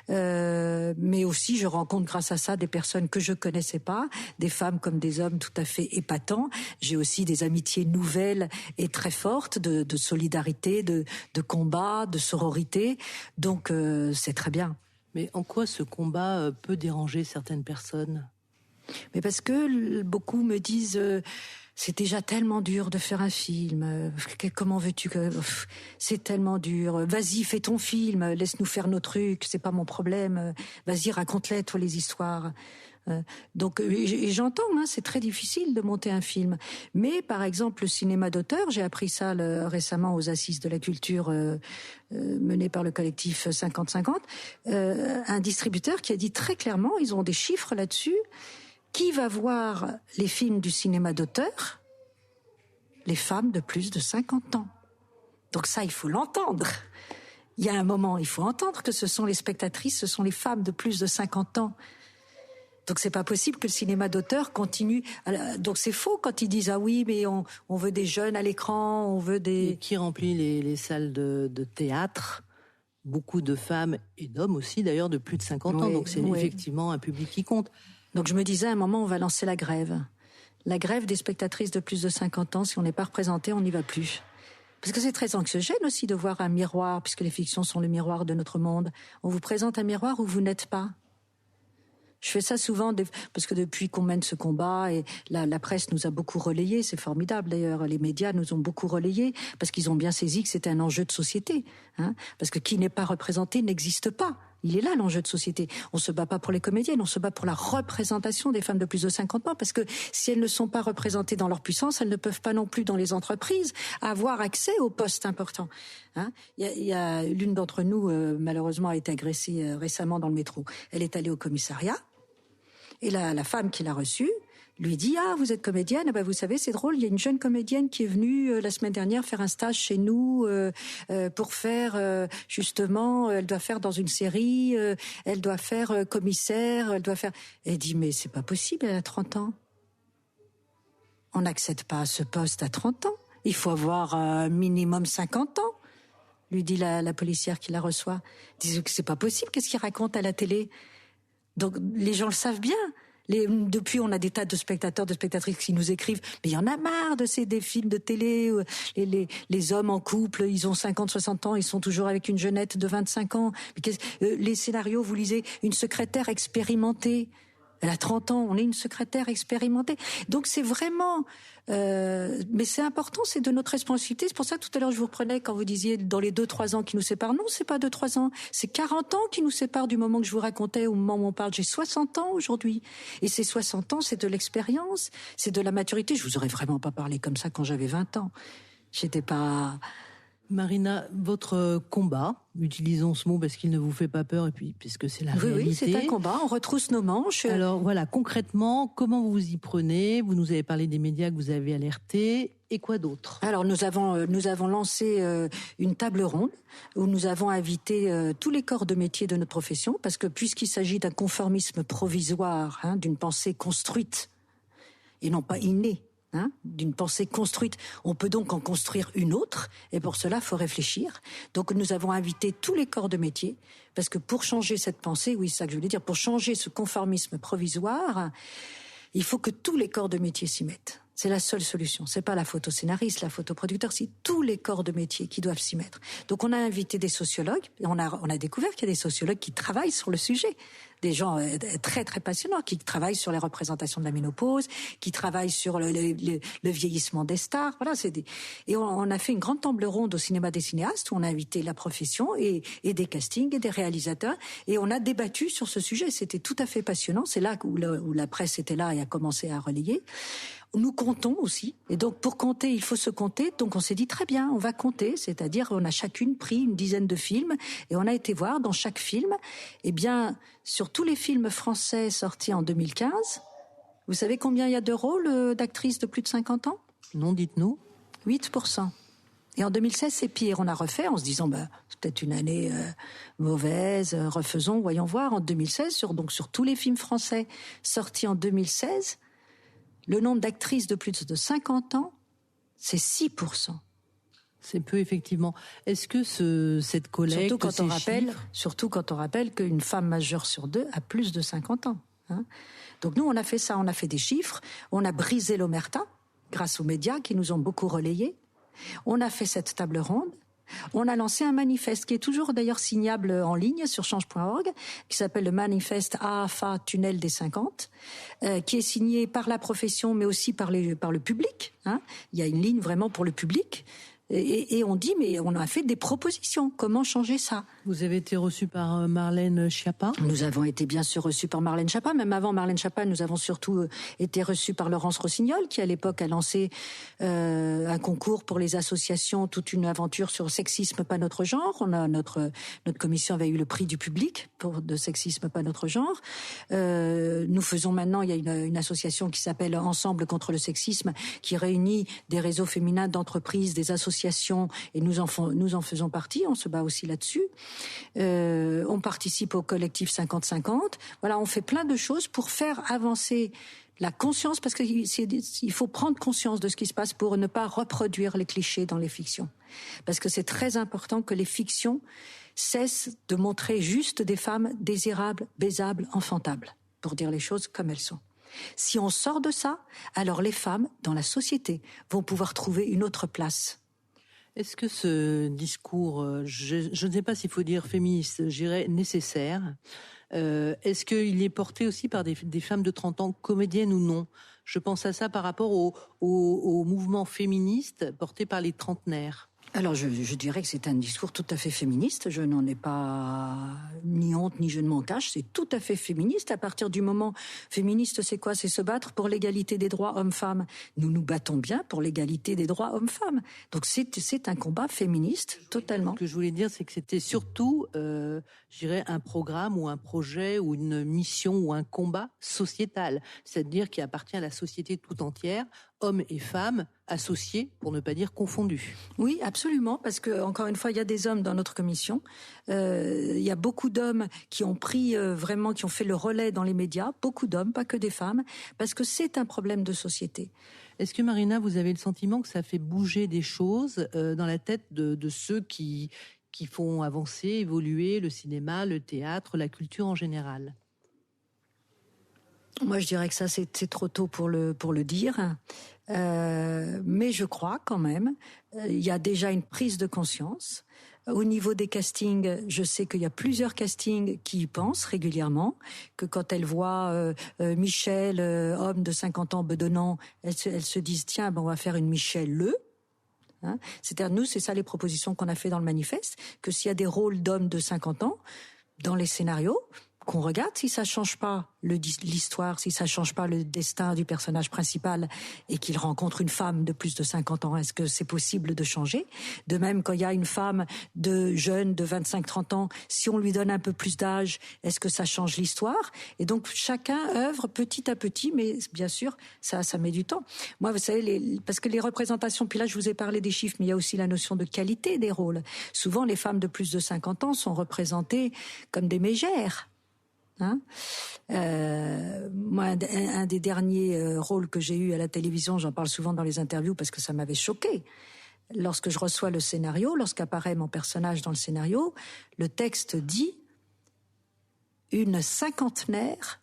Mais aussi, je rencontre grâce à ça des personnes que je connaissais pas, des femmes comme des hommes tout à fait épatants. J'ai aussi des amitiés nouvelles et très fortes de solidarité, de combat, de sororité. Donc c'est très bien. Mais en quoi ce combat peut déranger certaines personnes ? Mais parce que beaucoup me disent c'est déjà tellement dur de faire un film. Comment veux-tu que c'est tellement dur. Vas-y, fais ton film, laisse-nous faire nos trucs, c'est pas mon problème. Vas-y, raconte-les toi les histoires. Donc et j'entends, c'est très difficile de monter un film. Mais par exemple, le cinéma d'auteur, j'ai appris ça récemment aux Assises de la culture menées par le collectif 50-50, un distributeur qui a dit très clairement, ils ont des chiffres là-dessus, qui va voir les films du cinéma d'auteur ? Les femmes de plus de 50 ans. Donc ça, il faut l'entendre. Il y a un moment, il faut entendre que ce sont les spectatrices, ce sont les femmes de plus de 50 ans. Donc c'est pas possible que le cinéma d'auteur continue. Donc c'est faux quand ils disent ah oui mais on veut des jeunes à l'écran, on veut des. Et qui remplit les salles de théâtre ? Beaucoup de femmes et d'hommes aussi d'ailleurs de plus de 50 ans. Donc c'est effectivement un public qui compte. Donc je me disais à un moment on va lancer la grève. La grève des spectatrices de plus de 50 ans. Si on n'est pas représenté, on n'y va plus. Parce que c'est très anxiogène aussi de voir un miroir, puisque les fictions sont le miroir de notre monde. On vous présente un miroir où vous n'êtes pas. Je fais ça souvent parce que depuis qu'on mène ce combat, et la presse nous a beaucoup relayé, c'est formidable d'ailleurs, les médias nous ont beaucoup relayé parce qu'ils ont bien saisi que c'était un enjeu de société. Parce que qui n'est pas représenté n'existe pas. Il est là l'enjeu de société. On se bat pas pour les comédiennes, on se bat pour la représentation des femmes de plus de 50 ans parce que si elles ne sont pas représentées dans leur puissance, elles ne peuvent pas non plus dans les entreprises avoir accès aux postes importants. Il y a l'une d'entre nous malheureusement a été agressée récemment dans le métro. Elle est allée au commissariat et la femme qui l'a reçue lui dit « Ah, vous êtes comédienne ? Eh ben, vous savez, c'est drôle, il y a une jeune comédienne qui est venue la semaine dernière faire un stage chez nous pour faire, justement, elle doit faire dans une série, elle doit faire commissaire, elle doit faire... » Elle dit « Mais c'est pas possible, elle a 30 ans. On n'accède pas à ce poste à 30 ans. Il faut avoir minimum 50 ans. » lui dit la policière qui la reçoit. Disent que c'est pas possible, qu'est-ce qu'il raconte à la télé ? Donc les gens le savent bien. Depuis, on a des tas de spectateurs, de spectatrices qui nous écrivent « Mais il y en a marre de des films de télé où les hommes en couple, ils ont 50, 60 ans, ils sont toujours avec une jeunette de 25 ans. Les scénarios, vous lisez « Une secrétaire expérimentée ». Elle a 30 ans, on est une secrétaire expérimentée. Donc c'est vraiment... mais c'est important, c'est de notre responsabilité. C'est pour ça que tout à l'heure je vous reprenais quand vous disiez dans les 2-3 ans qui nous séparent. Non, c'est pas 2-3 ans, c'est 40 ans qui nous séparent du moment que je vous racontais au moment où on parle. J'ai 60 ans aujourd'hui. Et ces 60 ans, c'est de l'expérience, c'est de la maturité. Je vous aurais vraiment pas parlé comme ça quand j'avais 20 ans. J'étais pas... Marina, votre combat, utilisons ce mot parce qu'il ne vous fait pas peur et puis puisque c'est la réalité. Oui, c'est un combat, on retrousse nos manches. Alors voilà, concrètement, comment vous vous y prenez ? Vous nous avez parlé des médias que vous avez alertés, et quoi d'autre ? Alors nous avons lancé une table ronde où nous avons invité tous les corps de métier de notre profession, parce que puisqu'il s'agit d'un conformisme provisoire, d'une pensée construite et non pas innée, d'une pensée construite. On peut donc en construire une autre, et pour cela, il faut réfléchir. Donc nous avons invité tous les corps de métier, parce que pour changer cette pensée, oui, c'est ça que je voulais dire, pour changer ce conformisme provisoire, il faut que tous les corps de métier s'y mettent. C'est la seule solution. C'est pas la photoscénariste, la photoproducteur, c'est tous les corps de métier qui doivent s'y mettre. Donc on a invité des sociologues, et on a découvert qu'il y a des sociologues qui travaillent sur le sujet. Des gens très très passionnants qui travaillent sur les représentations de la ménopause, qui travaillent sur le vieillissement des stars. Voilà, et on a fait une grande table ronde au cinéma des cinéastes où on a invité la profession et des castings et des réalisateurs, et on a débattu sur ce sujet. C'était tout à fait passionnant. C'est là où la presse était là et a commencé à relayer. Nous comptons aussi, et donc pour compter, il faut se compter. Donc on s'est dit très bien, on va compter, c'est-à-dire on a chacune pris une dizaine de films et on a été voir dans chaque film, eh bien sur tous les films français sortis en 2015, vous savez combien il y a de rôles d'actrices de plus de 50 ans ? Non, dites-nous. 8%. Et en 2016, c'est pire. On a refait en se disant, c'est peut-être une année mauvaise, refaisons, voyons voir. En 2016, sur tous les films français sortis en 2016, le nombre d'actrices de plus de 50 ans, c'est 6%. C'est peu, effectivement. Est-ce que cette collecte, surtout quand on rappelle qu'une femme majeure sur 2 a plus de 50 ans. Donc nous, on a fait ça, on a fait des chiffres, on a brisé l'omerta grâce aux médias qui nous ont beaucoup relayés. On a fait cette table ronde. On a lancé un manifeste qui est toujours d'ailleurs signable en ligne sur change.org, qui s'appelle le manifeste AAFA Tunnel des 50, qui est signé par la profession mais aussi par le public. Il y a une ligne vraiment pour le public. Et on dit, mais on a fait des propositions. Comment changer ça ? Vous avez été reçu par Marlène Schiappa ? Nous avons été bien sûr reçus par Marlène Schiappa. Même avant Marlène Schiappa, nous avons surtout été reçus par Laurence Rossignol, qui à l'époque a lancé un concours pour les associations, toute une aventure sur sexisme pas notre genre. Notre commission avait eu le prix du public de sexisme pas notre genre. Nous faisons maintenant, il y a une association qui s'appelle Ensemble contre le sexisme, qui réunit des réseaux féminins d'entreprises, des associations, et nous en faisons partie, on se bat aussi là-dessus. On participe au collectif 50-50. Voilà, on fait plein de choses pour faire avancer la conscience, parce qu'il faut prendre conscience de ce qui se passe pour ne pas reproduire les clichés dans les fictions. Parce que c'est très important que les fictions cessent de montrer juste des femmes désirables, baisables, enfantables, pour dire les choses comme elles sont. Si on sort de ça, alors les femmes, dans la société, vont pouvoir trouver une autre place. Est-ce que ce discours, je ne sais pas s'il faut dire féministe, je dirais nécessaire, est-ce qu'il est porté aussi par des femmes de 30 ans, comédiennes ou non ? Je pense à ça par rapport au mouvement féministe porté par les trentenaires. Alors je dirais que c'est un discours tout à fait féministe, je n'en ai pas ni honte ni je ne m'en cache, c'est tout à fait féministe. À partir du moment, féministe c'est quoi? C'est se battre pour l'égalité des droits hommes-femmes. Nous nous battons bien pour l'égalité des droits hommes-femmes. Donc c'est un combat féministe, totalement. Ce que je voulais dire, c'est que c'était surtout, je dirais, un programme ou un projet ou une mission ou un combat sociétal, c'est-à-dire qui appartient à la société tout entière, hommes et femmes associés, pour ne pas dire confondus. Oui, absolument, parce que encore une fois, il y a des hommes dans notre commission. Il y a beaucoup d'hommes qui ont pris vraiment, qui ont fait le relais dans les médias, beaucoup d'hommes, pas que des femmes, parce que c'est un problème de société. Est-ce que Marina, vous avez le sentiment que ça fait bouger des choses dans la tête de ceux qui font avancer, évoluer le cinéma, le théâtre, la culture en général? Moi, je dirais que ça, c'est trop tôt pour le dire. Mais je crois quand même, il y a déjà une prise de conscience. Au niveau des castings, je sais qu'il y a plusieurs castings qui y pensent régulièrement, que quand elles voient Michel, homme de 50 ans bedonnant, elles se disent, tiens, ben on va faire une Michel Le. Hein, c'est-à-dire, nous, c'est ça les propositions qu'on a fait dans le manifeste, que s'il y a des rôles d'hommes de 50 ans, dans les scénarios, qu'on regarde si ça change pas l'histoire, si ça change pas le destin du personnage principal et qu'il rencontre une femme de plus de 50 ans, est-ce que c'est possible de changer? De même, quand il y a une femme de jeune, de 25-30 ans, si on lui donne un peu plus d'âge, est-ce que ça change l'histoire? Et donc, chacun œuvre petit à petit, mais bien sûr, ça met du temps. Moi, vous savez, parce que les représentations, puis là, je vous ai parlé des chiffres, mais il y a aussi la notion de qualité des rôles. Souvent, les femmes de plus de 50 ans sont représentées comme des mégères. Hein, moi, un des derniers rôles que j'ai eu à la télévision, j'en parle souvent dans les interviews parce que ça m'avait choqué. Lorsque je reçois le scénario, lorsqu'apparaît mon personnage dans le scénario, le texte dit « une cinquantenaire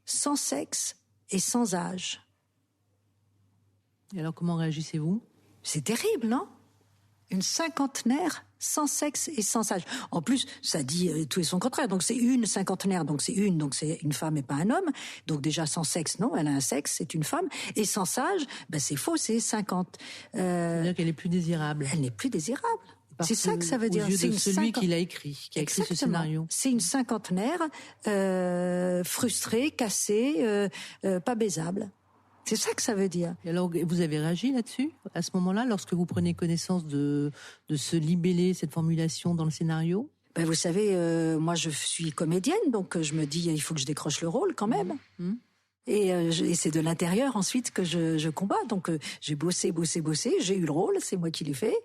sans sexe et sans âge ». Et alors, comment réagissez-vous? C'est terrible, non? Une cinquantenaire sans sexe et sans âge. En plus, ça dit tout et son contraire. Donc c'est une cinquantenaire, donc c'est une femme et pas un homme. Donc déjà sans sexe, non, elle a un sexe, c'est une femme. Et sans âge, ben c'est faux, c'est 50. C'est-à-dire qu'elle est plus désirable. Elle n'est plus désirable. Parce c'est ça que ça veut dire. C'est celui qui l'a écrit, qui a écrit ce scénario. C'est une cinquantenaire frustrée, cassée, pas baisable. C'est ça que ça veut dire. Et alors, vous avez réagi là-dessus, à ce moment-là, lorsque vous prenez connaissance de ce libellé, cette formulation dans le scénario? Ben, vous savez, moi je suis comédienne, donc je me dis, il faut que je décroche le rôle quand même. Et c'est de l'intérieur ensuite que je combats. Donc j'ai bossé, j'ai eu le rôle, c'est moi qui l'ai fait.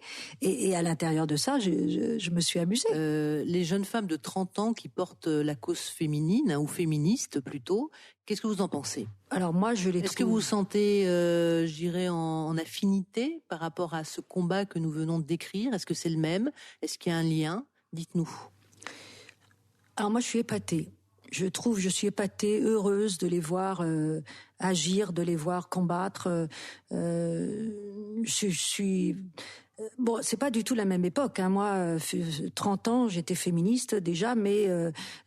Et à l'intérieur de ça, je me suis amusée. Les jeunes femmes de 30 ans qui portent la cause féminine, ou féministe plutôt, qu'est-ce que vous en pensez? Alors moi, Est-ce que vous vous sentez, je dirais, en affinité par rapport à ce combat que nous venons de décrire? Est-ce que c'est le même? Est-ce qu'il y a un lien? Dites-nous. Alors moi, je suis épatée. Je suis épatée, heureuse de les voir agir, de les voir combattre. Je suis... Bon, c'est pas du tout la même époque. Hein. Moi, 30 ans, j'étais féministe déjà, mais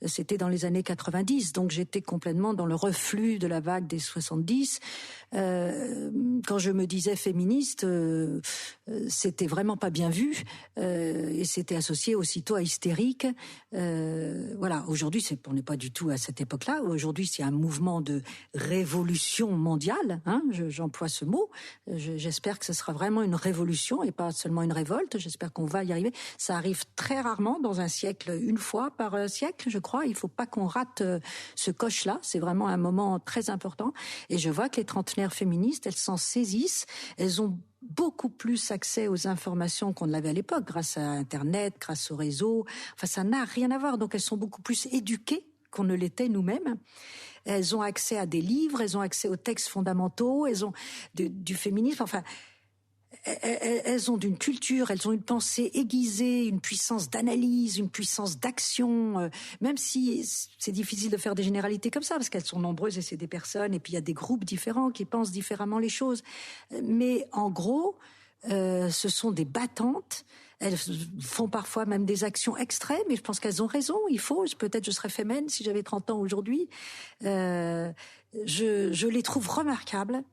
c'était dans les années 90, donc j'étais complètement dans le reflux de la vague des 70. Quand je me disais féministe, c'était vraiment pas bien vu et c'était associé aussitôt à hystérique. Voilà. Aujourd'hui, on n'est pas du tout à cette époque-là. Aujourd'hui, c'est un mouvement de révolution mondiale. Hein, j'emploie ce mot. J'espère que ce sera vraiment une révolution et pas seulement une révolte. J'espère qu'on va y arriver. Ça arrive très rarement dans un siècle, une fois par siècle, je crois. Il faut pas qu'on rate ce coche-là. C'est vraiment un moment très important. Et je vois que les trentenaires féministes, elles s'en saisissent. Elles ont beaucoup plus accès aux informations qu'on ne l'avait à l'époque, grâce à Internet, grâce au réseau. Enfin, ça n'a rien à voir. Donc, elles sont beaucoup plus éduquées qu'on ne l'était nous-mêmes. Elles ont accès à des livres, elles ont accès aux textes fondamentaux, elles ont du féminisme. Enfin, elles ont d'une culture, elles ont une pensée aiguisée, une puissance d'analyse, une puissance d'action, même si c'est difficile de faire des généralités comme ça, parce qu'elles sont nombreuses et c'est des personnes, et puis il y a des groupes différents qui pensent différemment les choses. Mais en gros, ce sont des battantes, Elles font parfois même des actions extrêmes, et je pense qu'elles ont raison. Peut-être je serais féminine si j'avais 30 ans aujourd'hui. Je les trouve remarquables.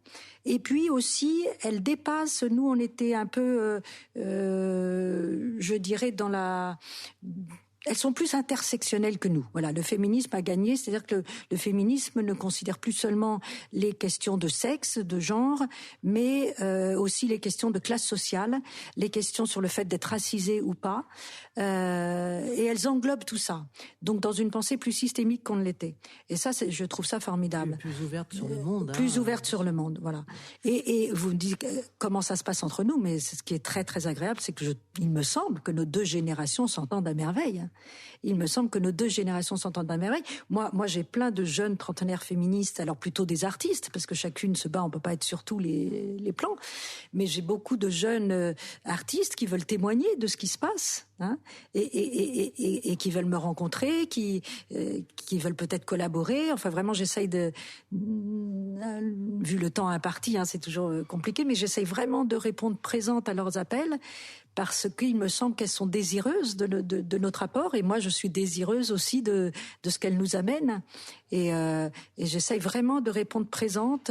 Et puis aussi, elles dépassent. Nous, on était un peu, je dirais, elles sont plus intersectionnelles que nous. Voilà, le féminisme a gagné, c'est-à-dire que le féminisme ne considère plus seulement les questions de sexe, de genre, mais aussi les questions de classe sociale, les questions sur le fait d'être racisé ou pas, et elles englobent tout ça. Donc dans une pensée plus systémique qu'on ne l'était. Et ça, je trouve ça formidable. Plus ouverte sur le monde. Plus ouverte sur le monde, voilà. Et vous me dites comment ça se passe entre nous, mais ce qui est très très agréable, c'est que il me semble que nos deux générations s'entendent à merveille. Il me semble que nos deux générations s'entendent à merveille. Moi, j'ai plein de jeunes trentenaires féministes, alors plutôt des artistes, parce que chacune se bat, on peut pas être sur tous les plans. Mais j'ai beaucoup de jeunes artistes qui veulent témoigner de ce qui se passe, hein, et qui veulent me rencontrer, qui veulent peut-être collaborer. Enfin, vraiment, j'essaye vu le temps imparti, hein, c'est toujours compliqué, mais j'essaye vraiment de répondre présente à leurs appels, parce qu'il me semble qu'elles sont désireuses de notre apport, et moi je suis désireuse aussi de ce qu'elles nous amènent, et j'essaye vraiment de répondre présente,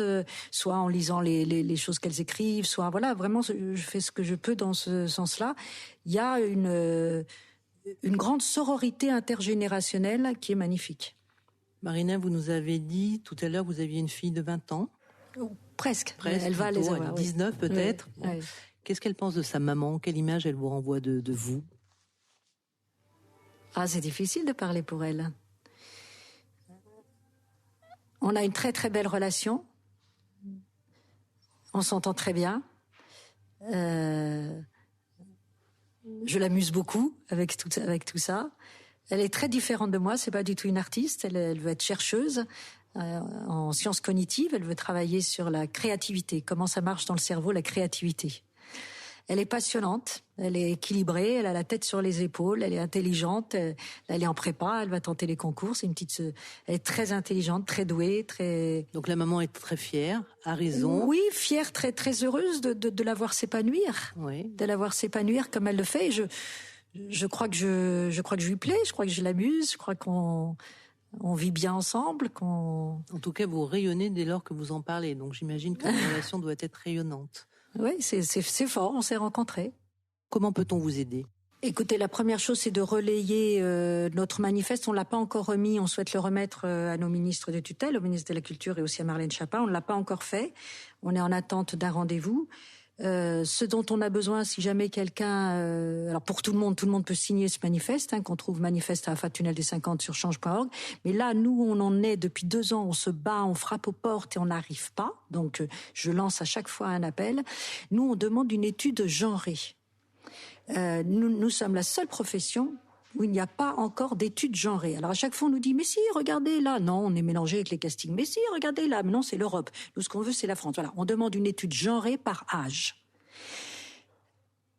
soit en lisant les choses qu'elles écrivent, soit voilà, vraiment je fais ce que je peux dans ce sens-là. Il y a une grande sororité intergénérationnelle qui est magnifique. Marina, vous nous avez dit tout à l'heure que vous aviez une fille de 20 ans. Presque. Elle va les avoir. 19 peut-être. Oui, bon. Oui. Qu'est-ce qu'elle pense de sa maman? Quelle image elle vous renvoie de vous? Ah, c'est difficile de parler pour elle. On a une très très belle relation. On s'entend très bien. Je l'amuse beaucoup avec tout ça. Elle est très différente de moi. C'est pas du tout une artiste. Elle veut être chercheuse en sciences cognitives. Elle veut travailler sur la créativité. Comment ça marche dans le cerveau, la créativité. Elle est passionnante, elle est équilibrée, elle a la tête sur les épaules, elle est intelligente, elle est en prépa, elle va tenter les concours. Elle est très intelligente, très douée, très. Donc la maman est très fière, a raison. Oui, fière, très très heureuse de la voir s'épanouir, de la voir s'épanouir comme elle le fait. Et je crois que je lui plais, je crois que je l'amuse, je crois qu'on vit bien ensemble, En tout cas, vous rayonnez dès lors que vous en parlez. Donc j'imagine que la relation doit être rayonnante. Oui, c'est fort, on s'est rencontrés. Comment peut-on vous aider? Écoutez, la première chose, c'est de relayer notre manifeste. On ne l'a pas encore remis, on souhaite le remettre à nos ministres de tutelle, au ministre de la Culture et aussi à Marlène Schiappa. On ne l'a pas encore fait, on est en attente d'un rendez-vous. Ce dont on a besoin, si jamais quelqu'un... alors pour tout le monde peut signer ce manifeste, qu'on trouve manifeste à Afat Tunnel des 50 sur change.org. Mais là, nous, on en est depuis 2 ans, on se bat, on frappe aux portes et on n'arrive pas. Donc, je lance à chaque fois un appel. Nous, on demande une étude genrée. Nous sommes la seule profession où il n'y a pas encore d'études genrées. Alors à chaque fois on nous dit mais si, regardez là, non, on est mélangé avec les castings, mais si, regardez là, mais non, c'est l'Europe. Nous ce qu'on veut c'est la France. Voilà, on demande une étude genrée par âge.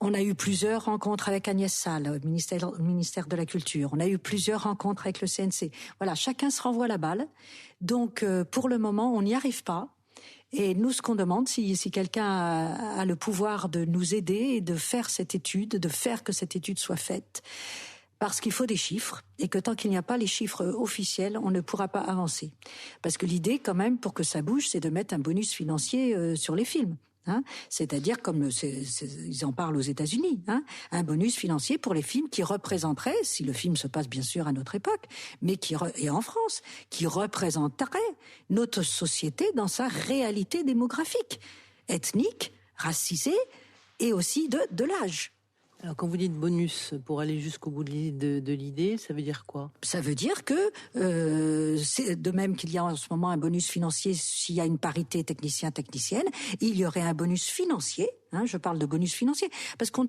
On a eu plusieurs rencontres avec Agnès Salle, au ministère de la Culture. On a eu plusieurs rencontres avec le CNC. Voilà, chacun se renvoie la balle. Donc pour le moment, on n'y arrive pas. Et nous, ce qu'on demande, si quelqu'un a le pouvoir de nous aider et de faire cette étude, de faire que cette étude soit faite, parce qu'il faut des chiffres, et que tant qu'il n'y a pas les chiffres officiels, on ne pourra pas avancer. Parce que l'idée, quand même, pour que ça bouge, c'est de mettre un bonus financier sur les films. C'est-à-dire, comme ils en parlent aux États-Unis, un bonus financier pour les films qui représenteraient, si le film se passe bien sûr à notre époque, mais et en France, qui représenterait notre société dans sa réalité démographique, ethnique, racisée, et aussi de l'âge. Alors quand vous dites bonus, pour aller jusqu'au bout de l'idée, ça veut dire quoi? Ça veut dire que, c'est de même qu'il y a en ce moment un bonus financier s'il y a une parité technicien-technicienne, il y aurait un bonus financier, je parle de bonus financier, parce qu'on ne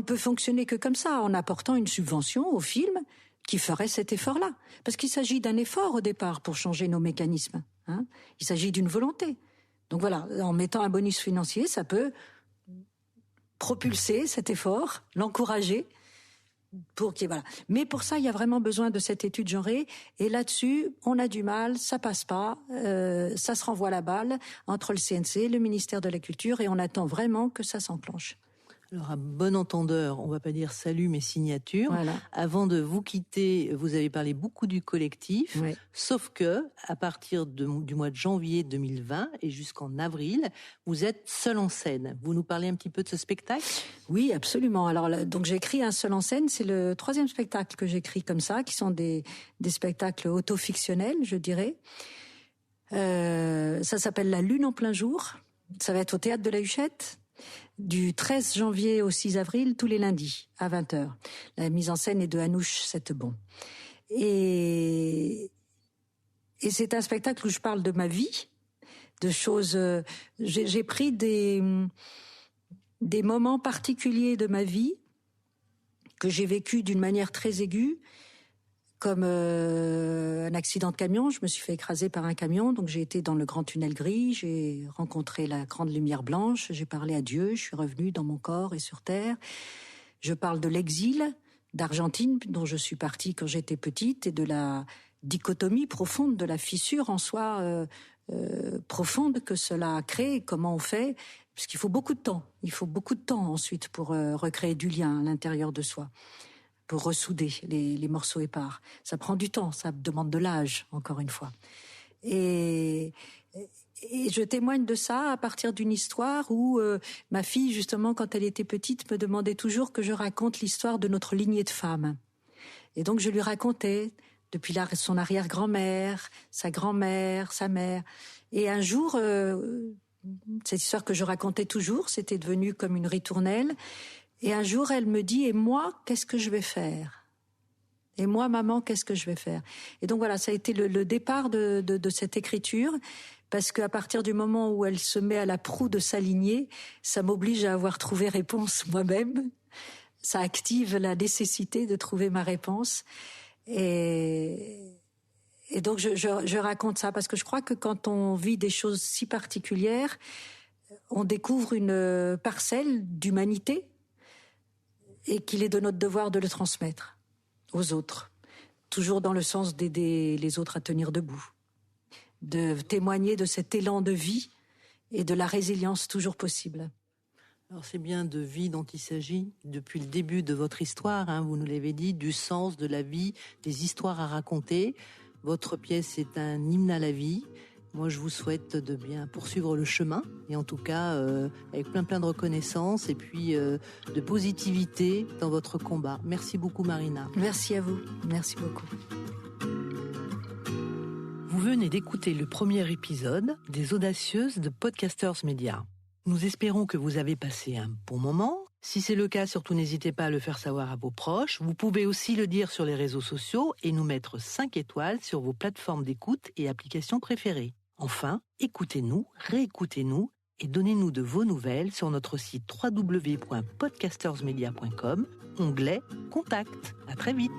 peut fonctionner que comme ça, en apportant une subvention au film qui ferait cet effort-là. Parce qu'il s'agit d'un effort au départ pour changer nos mécanismes. Il s'agit d'une volonté. Donc voilà, en mettant un bonus financier, ça peut propulser cet effort, l'encourager. Voilà. Mais pour ça, il y a vraiment besoin de cette étude genrée. Et là-dessus, on a du mal, ça passe pas, ça se renvoie la balle entre le CNC, le ministère de la Culture, et on attend vraiment que ça s'enclenche. Alors, à bon entendeur, on va pas dire salut, mais signature. Voilà. Avant de vous quitter, vous avez parlé beaucoup du collectif, Oui. sauf que, à partir du mois de janvier 2020 et jusqu'en avril, vous êtes seul en scène. Vous nous parlez un petit peu de ce spectacle ? Oui, absolument. Alors, donc j'ai écrit un seul en scène. C'est le 3e spectacle que j'écris comme ça, qui sont des spectacles autofictionnels, je dirais. Ça s'appelle La Lune en plein jour. Ça va être au Théâtre de la Huchette, du 13 janvier au 6 avril, tous les lundis, à 20h. La mise en scène est de Anouche Settebon. Et c'est un spectacle où je parle de ma vie, de choses... J'ai pris des moments particuliers de ma vie que j'ai vécu d'une manière très aiguë, comme un accident de camion. Je me suis fait écraser par un camion, donc j'ai été dans le grand tunnel gris, j'ai rencontré la grande lumière blanche, j'ai parlé à Dieu, je suis revenue dans mon corps et sur terre. Je parle de l'exil d'Argentine, dont je suis partie quand j'étais petite, et de la dichotomie profonde, de la fissure en soi profonde que cela crée, comment on fait, parce qu'il faut beaucoup de temps. Il faut beaucoup de temps ensuite pour recréer du lien à l'intérieur de soi, pour ressouder les morceaux épars. Ça prend du temps, ça demande de l'âge, encore une fois. Et je témoigne de ça à partir d'une histoire où ma fille, justement, quand elle était petite, me demandait toujours que je raconte l'histoire de notre lignée de femmes. Et donc je lui racontais, depuis son arrière-grand-mère, sa grand-mère, sa mère. Et un jour, cette histoire que je racontais toujours, c'était devenu comme une ritournelle. Et un jour, elle me dit, et moi, qu'est-ce que je vais faire ? Et moi, maman, qu'est-ce que je vais faire ? Et donc voilà, ça a été le départ de cette écriture, parce qu'à partir du moment où elle se met à la proue de sa lignée, ça m'oblige à avoir trouvé réponse moi-même. Ça active la nécessité de trouver ma réponse. Et donc je raconte ça, parce que je crois que quand on vit des choses si particulières, on découvre une parcelle d'humanité, et qu'il est de notre devoir de le transmettre aux autres, toujours dans le sens d'aider les autres à tenir debout, de témoigner de cet élan de vie et de la résilience toujours possible. Alors c'est bien de vie dont il s'agit depuis le début de votre histoire, hein, vous nous l'avez dit, du sens de la vie, des histoires à raconter. Votre pièce est un hymne à la vie. Moi, je vous souhaite de bien poursuivre le chemin, et en tout cas, avec plein de reconnaissance et puis de positivité dans votre combat. Merci beaucoup, Marina. Merci à vous. Merci beaucoup. Vous venez d'écouter le premier épisode des Audacieuses de Podcasters Media. Nous espérons que vous avez passé un bon moment. Si c'est le cas, surtout n'hésitez pas à le faire savoir à vos proches. Vous pouvez aussi le dire sur les réseaux sociaux et nous mettre 5 étoiles sur vos plateformes d'écoute et applications préférées. Enfin, écoutez-nous, réécoutez-nous et donnez-nous de vos nouvelles sur notre site www.podcastersmedia.com, onglet Contact. À très vite.